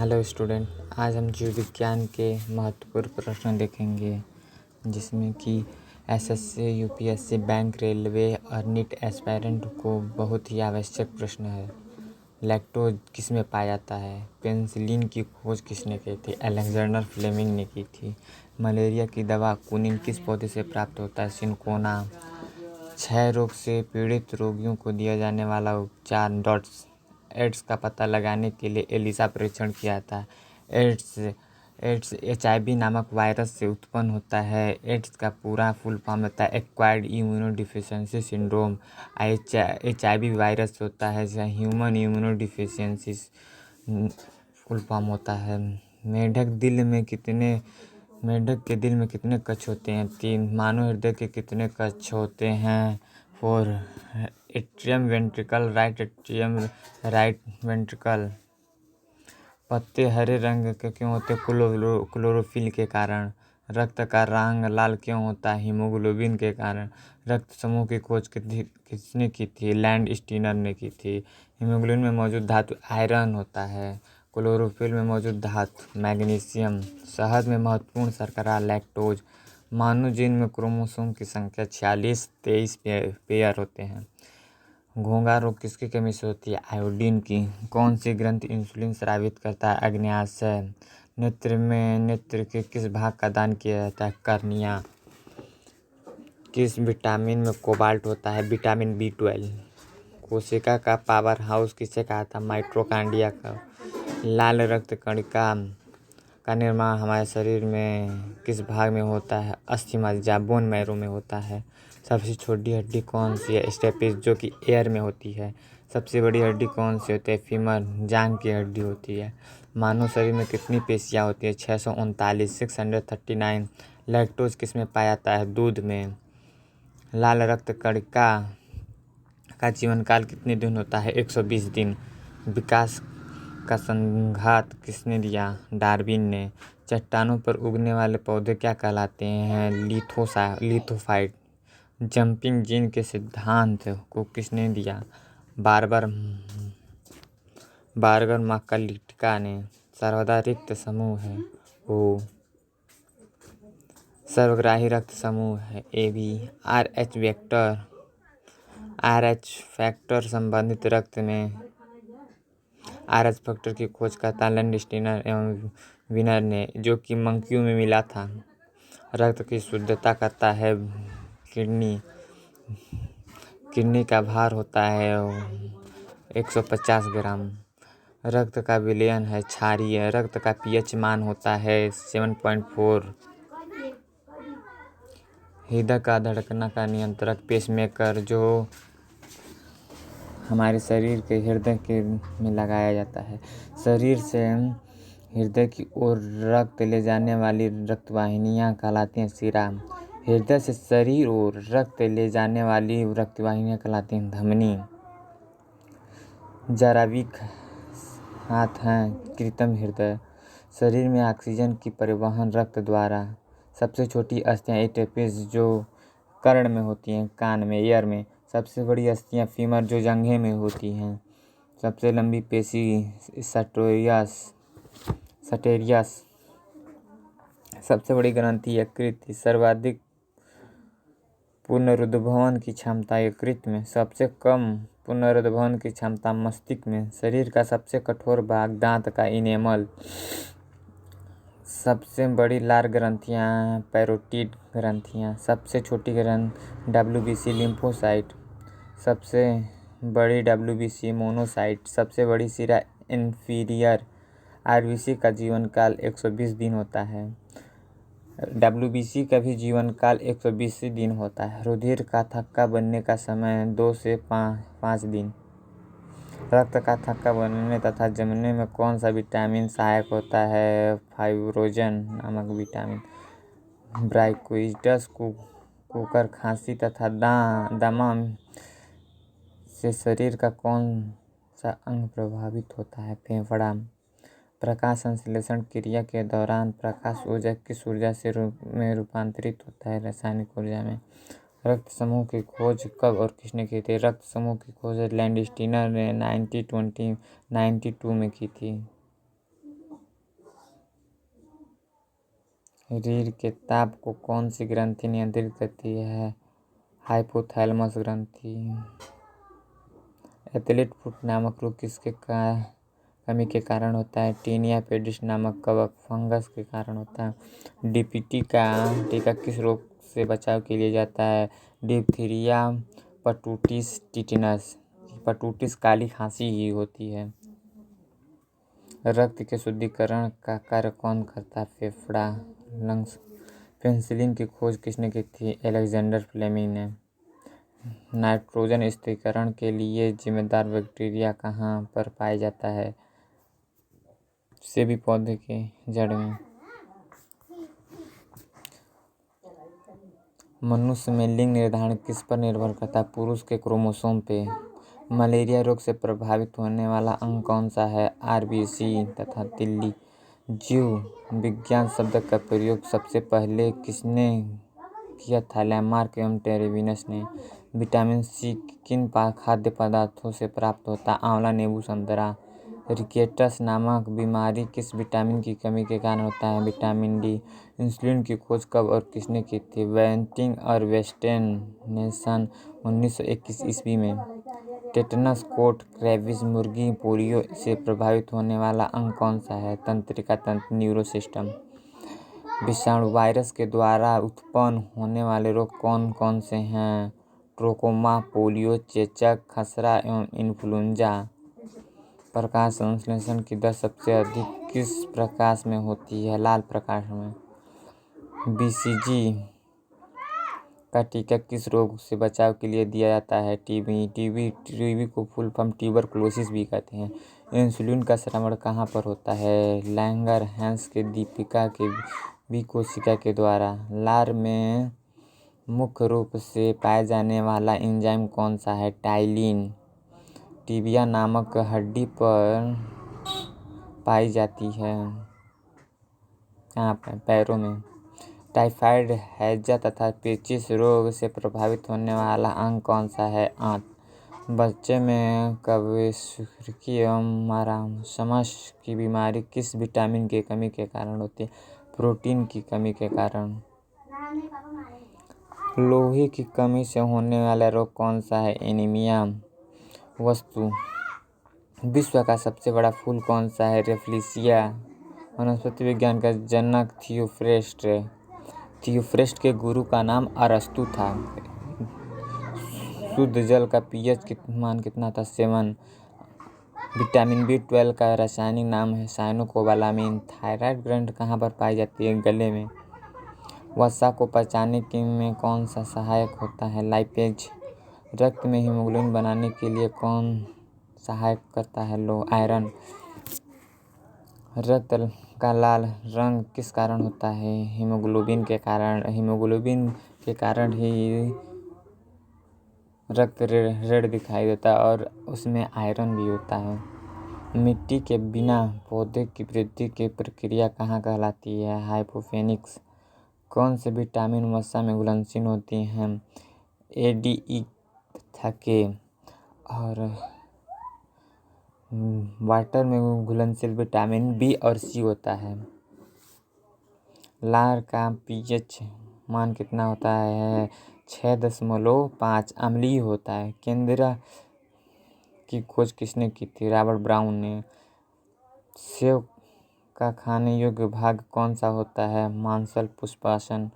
Hello student, आज हम जीव विज्ञान के महत्वपूर्ण प्रश्न देखेंगे जिसमें कि एसएससी, यूपीएससी, बैंक, रेलवे और नीट एस्पायरेंट को बहुत ही आवश्यक प्रश्न है। लैक्टोज किस में पाया जाता है? पेनिसिलिन की खोज किसने की थी? अलेक्जेंडर फ्लेमिंग ने की थी। मलेरिया की दवा क्विनिन किस पौधे से प्राप्त होता है? सिनकोना। क्षय रोग से पीड़ित रोगियों को दिया जाने वाला उपचार डॉट्स। एड्स का पता लगाने के लिए एलिसा परीक्षण किया जाता है। एड्स HIV नामक वायरस से उत्पन्न होता है। एड्स का पूरा फुल फॉर्म होता है एक्वायर्ड इम्यूनोडिफिशियेंसी सिंड्रोम। HIV वायरस होता है ह्यूमन इम्यूनोडिफिशियेंसी फुल फॉर्म होता है। मेंढक के दिल में कितने कक्ष होते हैं? 3। मानव हृदय के कितने कक्ष होते हैं? 4। Atrium ventricle, right atrium, right ventricle. पत्ते हरे रंग के क्यों होते? क्लोरोफिल के कारण। रक्त का रंग लाल क्यों होता है? हीमोग्लोबिन के कारण। रक्त समूह की खोज किसने की थी? लैंड स्टीनर ने की थी। हीमोग्लोबिन में मौजूद धातु आयरन होता है। क्लोरोफिल में मौजूद धातु मैग्नीशियम। शहद में महत्वपूर्ण शर्करा लैक्टोज। मानव जीन में क्रोमोसोम की संख्या 46-23 पेयर होते हैं। घोंघा रोग किसकी कमी से होती है? आयोडीन की। कौन सी ग्रंथि इंसुलिन स्रावित करता है? अग्न्याशय। नेत्र के किस भाग का दान किया जाता है? कर्निया। किस विटामिन में कोबाल्ट होता है? Vitamin B12। कोशिका का पावर हाउस किसे कहा था? माइटोकॉन्ड्रिया का। लाल रक्त कणिका का निर्माण हमारे शरीर में किस भाग में होता है? अस्थि मज्जा, बोन मैरो में होता है। सबसे छोटी हड्डी कौन सी है? स्टेपिस, जो कि एयर में होती है। सबसे बड़ी हड्डी कौन सी होती है? फीमर, जांघ की हड्डी होती है। मानव शरीर में कितनी पेशियां होती है? 639, 639। लैक्टोज किस में पाया जाता है? दूध में। लाल रक्त कणिका का जीवन काल कितने दिन होता है? 120 दिन। विकास का संघात किसने दिया? डार्विन ने। चट्टानों पर उगने वाले पौधे क्या कहलाते हैं? लिथोफाइट। जंपिंग जीन के सिद्धांत को किसने दिया? बार्गर मक्कालिटिका ने। सर्वदा रिक्त समूह है O। सर्वग्राही रक्त समूह है AB। RH फैक्टर संबंधित रक्त में RH फैक्टर की खोज करता लैंड स्टीनर एवं विनर ने, जो कि मंकियों में मिला था। रक्त की शुद्धता करता है किडनी का भार होता है 150 ग्राम। रक्त का विलयन है क्षारीय। रक्त का pH मान होता है 7.4। हृदय का धड़कन का नियंत्रक पेसमेकर, जो हमारे शरीर के हृदय के में लगाया जाता है। शरीर से हृदय की ओर रक्त ले जाने वाली रक्तवाहिनियां कहलाती हैं शिरा। हृदय से शरीर ओर रक्त ले जाने वाली रक्तवाहिनियां कहलाती हैं धमनी। जराविक हाथ हैं कृत्रिम हृदय। शरीर में ऑक्सीजन की परिवहन रक्त द्वारा। सबसे छोटी अस्थियां एटेपिस, जो कर्ण में होती हैं, कान में, ईयर में। सबसे बड़ी अस्थियां फीमर, जो जंघे में होती हैं। सबसे लंबी पेशी सटेरियस। सबसे बड़ी ग्रंथि यकृत। सर्वाधिक पुनरुद्भवन की क्षमता यकृत में। सबसे कम पुनरुद्भवन की क्षमता मस्तिष्क में। शरीर का सबसे कठोर भाग दांत का इनेमल। सबसे बड़ी लार ग्रंथियां पैरोटिड ग्रंथियां। सबसे छोटी ग्रंथि WBC लिम्फोसाइट। सबसे बड़ी WBC मोनोसाइट। सबसे बड़ी सिरा इंफीरियर। RBC का जीवन काल 120 दिन होता है। WBC का भी जीवन काल 120 दिन होता है। रुधिर का थक्का बनने का समय 2 से 5 दिन। रक्त का थक्का बनने तथा जमने में कौन सा विटामिन सहायक होता है? फाइब्रोजन नामक विटामिन। ब्राइकोइट्स कुकर खांसी तथा दमा से शरीर का कौन सा अंग प्रभावित होता है? फेफड़ा। प्रकाश संश्लेषण क्रिया के दौरान प्रकाश ऊर्जा किस ऊर्जा में रूपांतरित होता है? रासायनिक ऊर्जा में। रक्त समूह की खोज कब और किसने की थी? रक्त समूह की खोज लैंड स्टीनर ने 1992 में की थी। रीढ़ के ताप को कौन सी ग्रंथि नियंत्रित करती है? हाइपोथैलेमस ग्रंथि। एथलीट फुट नामक रोग किसके कमी के कारण होता है? टीनिया पेडिस नामक कवक फंगस के कारण होता है। डीपीटी का टीका किस रोग से बचाव के लिए जाता है? Diphtheria, पटुटिस, tetanus. पटुटिस काली खांसी ही होती है। रक्त के शुद्धिकरण का कार्य कौन करता है? फेफड़ा, लंग्स। पेनिसिलिन की खोज किसने की थी? अलेक्जेंडर फ्लेमिंग ने। नाइट्रोजन स्थिरीकरण के लिए जिम्मेदार बैक्टीरिया कहाँ पर पाया जाता है? सेबी पौधे के जड़ में। मनुष्य में लिंग निर्धारण किस पर निर्भर करता है? पुरुष के क्रोमोसोम पे। मलेरिया रोग से प्रभावित होने वाला अंग कौन सा है? आरबीसी तथा तिल्ली। जीव विज्ञान शब्द का प्रयोग सबसे पहले किसने किया था? लैमार्क एवं टेरेविनस ने। विटामिन सी किन खाद्य पदार्थों से प्राप्त होता है? आंवला, नींबू, संतरा। रिकेटस नामक बीमारी किस विटामिन की कमी के कारण होता है? Vitamin D. इंसुलिन की खोज कब और किसने की थी? वेंटिंग और वेस्टेन ने सन 1921 ईस्वी में। टेटनस, कोट, रेबीज, मुर्गी, पोलियो से प्रभावित होने वाला अंग कौन सा है? तंत्रिका तंत्र, न्यूरो सिस्टम। विषाणु वायरस के द्वारा उत्पन्न होने वाले रोग कौन कौन से हैं? ट्रोकोमा, पोलियो, चेचक, खसरा एवं इन्फ्लुएंजा। प्रकाश संश्लेषण की दर सबसे अधिक किस प्रकाश में होती है? लाल प्रकाश में। बीसीजी का टीका किस रोग से बचाव के लिए दिया जाता है? टीबी को फुल फॉर्म ट्यूबरकुलोसिस भी कहते हैं। इंसुलिन का श्रवण कहाँ पर होता है? लैंगरहैंस के दीपिका के बी कोशिका के द्वारा। लार में मुख्य रूप से पाया जाने वाला एंजाइम कौन सा है? टाइलिन। टिबिया नामक हड्डी पर पाई जाती है। कहाँ पर? पैरों में। टाइफाइड, हैजा तथा पेचिश रोग से प्रभावित होने वाला अंग कौन सा है? आंत। बच्चे में कवेसुकी एवं मारासमस की बीमारी किस विटामिन की कमी के कारण होती है? प्रोटीन की कमी के कारण। लोहे की कमी से होने वाला रोग कौन सा है? एनीमिया। वस्तु विश्व का सबसे बड़ा फूल कौन सा है? रेफ्लिसिया। वनस्पति विज्ञान का जनक थियोफ्रेस्ट के गुरु का नाम अरस्तु था। शुद्ध जल का पीएच मान कितना था? 7। विटामिन B12 का रासायनिक नाम है साइनोकोबालामिन। थायराइड ग्रंथि कहाँ पर पाई जाती है? गले में। वसा को पचाने में कौन सा सहायक होता है? लाइपेज। रक्त में हीमोग्लोबिन बनाने के लिए कौन सहायक करता है? आयरन। रक्त का लाल रंग किस कारण होता है? हीमोग्लोबिन के कारण। हीमोग्लोबिन के कारण ही रक्त रेड दिखाई देता है और उसमें आयरन भी होता है। मिट्टी के बिना पौधे की वृद्धि की प्रक्रिया कहाँ कहलाती है? हाइपोफेनिक्स। कौन से विटामिन वसा में घुलनशील होती हैं? ADE तथा K। और वाटर में घुलनशील विटामिन B और C होता है। लार का पीएच मान कितना होता है? 6.5। अम्लीय होता है। केंद्र की खोज किसने की थी? रॉबर्ट ब्राउन ने। सेब का खाने योग्य भाग कौन सा होता है? मांसल पुष्पासन।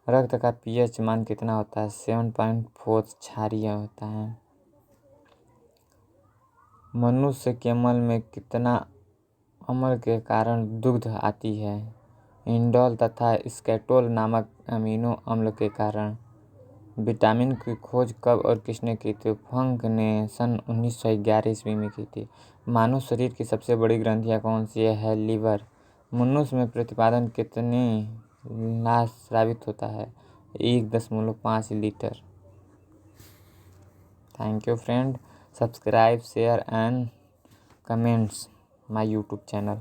रक्त का पीएच मान कितना होता है? 7.4। क्षारीय होता है। मनुष्य के मल में कितना अम्ल के कारण दुर्गंध आती है? इंडोल तथा स्केटोल नामक अमीनो अम्ल के कारण। विटामिन की खोज कब और किसने की थी? फंक ने सन 1911 ईस्वी में की थी। मानव शरीर की सबसे बड़ी ग्रंथियाँ कौन सी है? लीवर। मनुष्य में प्रतिपादन कितने लाश स्रावित होता है? 1.5 litre. Thank you friend. Subscribe, share and comments my YouTube channel.